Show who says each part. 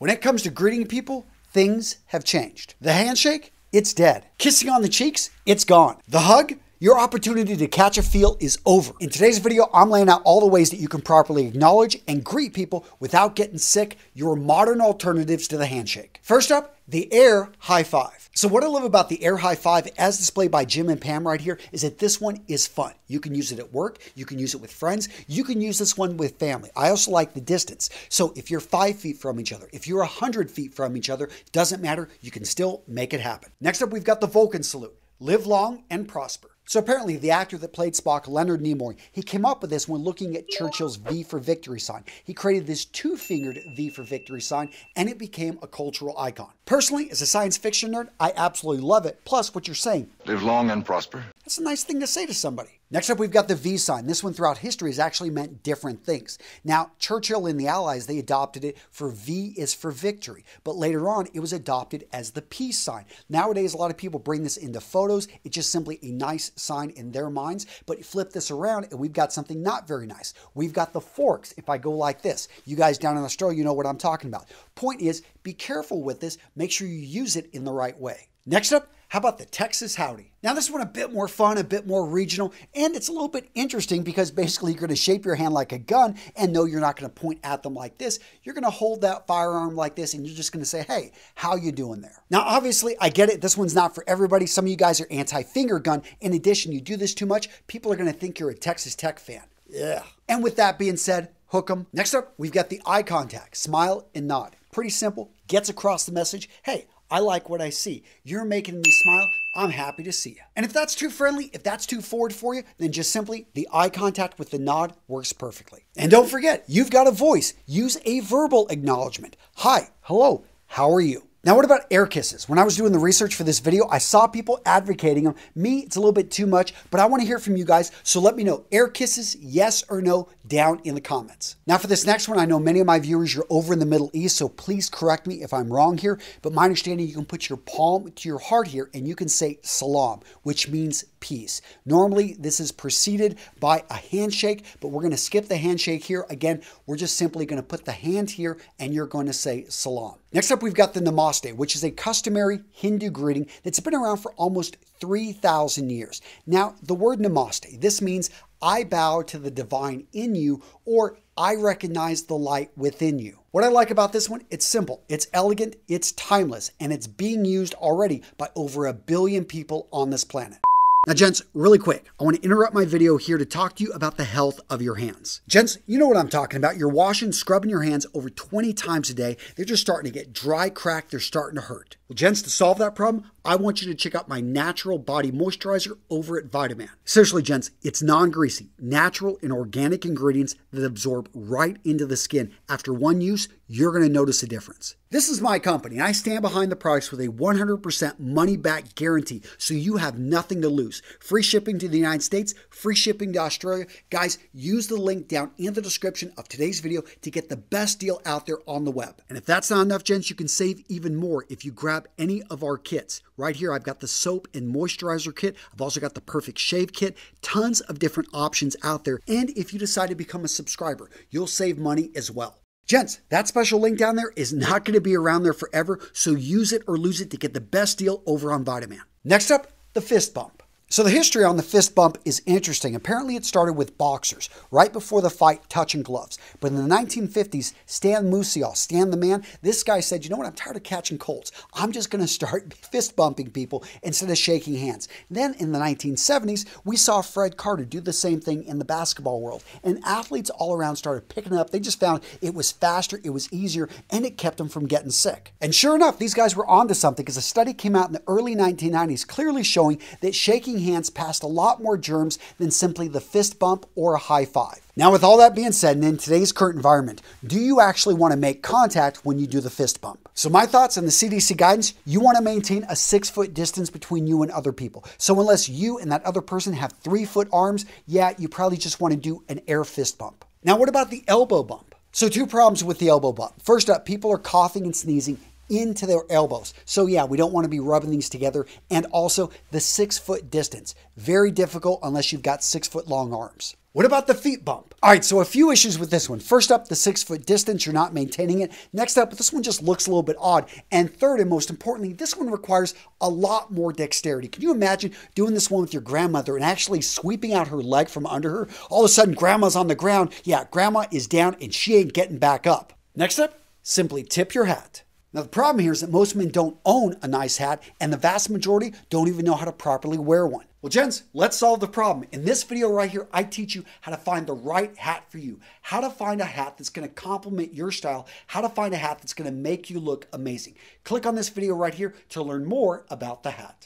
Speaker 1: When it comes to greeting people, things have changed. The handshake, it's dead. Kissing on the cheeks, it's gone. The hug, your opportunity to catch a feel is over. In today's video, I'm laying out all the ways that you can properly acknowledge and greet people without getting sick, your modern alternatives to the handshake. First up, the air high five. So what I love about the air high five as displayed by Jim and Pam right here is that this one is fun. You can use it at work, you can use it with friends, you can use this one with family. I also like the distance. So if you're 5 feet from each other, if you're 100 feet from each other, doesn't matter, you can still make it happen. Next up, we've got the Vulcan Salute. Live long and prosper. So apparently the actor that played Spock, Leonard Nimoy, he came up with this when looking at Churchill's V for Victory sign. He created this two-fingered V for Victory sign and it became a cultural icon. Personally, as a science fiction nerd, I absolutely love it. Plus what you're saying.
Speaker 2: Live long and prosper.
Speaker 1: That's a nice thing to say to somebody. Next up, we've got the V sign. This one throughout history has actually meant different things. Now, Churchill and the Allies, they adopted it for V is for victory. But later on, it was adopted as the peace sign. Nowadays, a lot of people bring this into photos. It's just simply a nice sign in their minds. But flip this around and we've got something not very nice. We've got the forks. If I go like this, you guys down in Australia, you know what I'm talking about. Point is, be careful with this. Make sure you use it in the right way. Next up, how about the Texas Howdy? Now this one a bit more fun, a bit more regional, and it's a little bit interesting because basically you're going to shape your hand like a gun and no, you're not going to point at them like this. You're going to hold that firearm like this and you're just going to say, hey, how you doing there? Now obviously I get it, this one's not for everybody. Some of you guys are anti-finger gun. In addition, you do this too much, people are going to think you're a Texas Tech fan. Yeah. And with that being said, hook 'em. Next up, we've got the eye contact, smile and nod. Pretty simple, gets across the message, hey, I like what I see. You're making me smile. I'm happy to see you. And if that's too friendly, if that's too forward for you, then just simply the eye contact with the nod works perfectly. And don't forget, you've got a voice. Use a verbal acknowledgement. Hi, hello, how are you? Now, what about air kisses? When I was doing the research for this video, I saw people advocating them. Me, it's a little bit too much, but I want to hear from you guys. So let me know, air kisses, yes or no, down in the comments. Now for this next one, I know many of my viewers, you're over in the Middle East, so please correct me if I'm wrong here. But my understanding, you can put your palm to your heart here and you can say salam, which means peace. Normally, this is preceded by a handshake, but we're going to skip the handshake here. Again, we're just simply going to put the hand here and you're going to say salam. Next up, we've got the Namaste, which is a customary Hindu greeting that's been around for almost 3,000 years. Now, the word Namaste, this means I bow to the divine in you, or I recognize the light within you. What I like about this one, it's simple, it's elegant, it's timeless, and it's being used already by over 1 billion people on this planet. Now, gents, really quick, I want to interrupt my video here to talk to you about the health of your hands. Gents, you know what I'm talking about. You're washing, scrubbing your hands over 20 times a day. They're just starting to get dry, cracked. They're starting to hurt. Well, gents, to solve that problem, I want you to check out my natural body moisturizer over at Vitaman. Seriously, gents, it's non-greasy, natural and organic ingredients that absorb right into the skin. After one use, you're going to notice a difference. This is my company, and I stand behind the products with a 100% money-back guarantee, so you have nothing to lose. Free shipping to the United States, free shipping to Australia. Guys, use the link down in the description of today's video to get the best deal out there on the web. And if that's not enough, gents, you can save even more if you grab any of our kits. Right here, I've got the soap and moisturizer kit. I've also got the perfect shave kit. Tons of different options out there. And if you decide to become a subscriber, you'll save money as well. Gents, that special link down there is not going to be around there forever, so use it or lose it to get the best deal over on Vitaman. Next up, the fist bump. So the history on the fist bump is interesting. Apparently it started with boxers right before the fight, touching gloves. But in the 1950s, Stan Musial, Stan the Man, this guy said, you know what, I'm tired of catching colds. I'm just going to start fist bumping people instead of shaking hands. Then in the 1970s, we saw Fred Carter do the same thing in the basketball world. And athletes all around started picking it up. They just found it was faster, it was easier, and it kept them from getting sick. And sure enough, these guys were onto something because a study came out in the early 1990s clearly showing that shaking hands passed a lot more germs than simply the fist bump or a high five. Now, with all that being said, and in today's current environment, do you actually want to make contact when you do the fist bump? So my thoughts on the CDC guidance, you want to maintain a 6-foot distance between you and other people. So unless you and that other person have 3-foot arms, yeah, you probably just want to do an air fist bump. Now, what about the elbow bump? So 2 problems with the elbow bump. First up, people are coughing and sneezing into their elbows. So yeah, we don't want to be rubbing these together. And also the 6-foot distance. Very difficult unless you've got 6-foot long arms. What about the feet bump? All right, so a few issues with this one. First up, the 6-foot distance, you're not maintaining it. Next up, this one just looks a little bit odd. And third, and most importantly, this one requires a lot more dexterity. Can you imagine doing this one with your grandmother and actually sweeping out her leg from under her? All of a sudden, grandma's on the ground. Yeah, grandma is down and she ain't getting back up. Next up, simply tip your hat. Now, the problem here is that most men don't own a nice hat, and the vast majority don't even know how to properly wear one. Well, gents, let's solve the problem. In this video right here, I teach you how to find the right hat for you, how to find a hat that's going to complement your style, how to find a hat that's going to make you look amazing. Click on this video right here to learn more about the hat.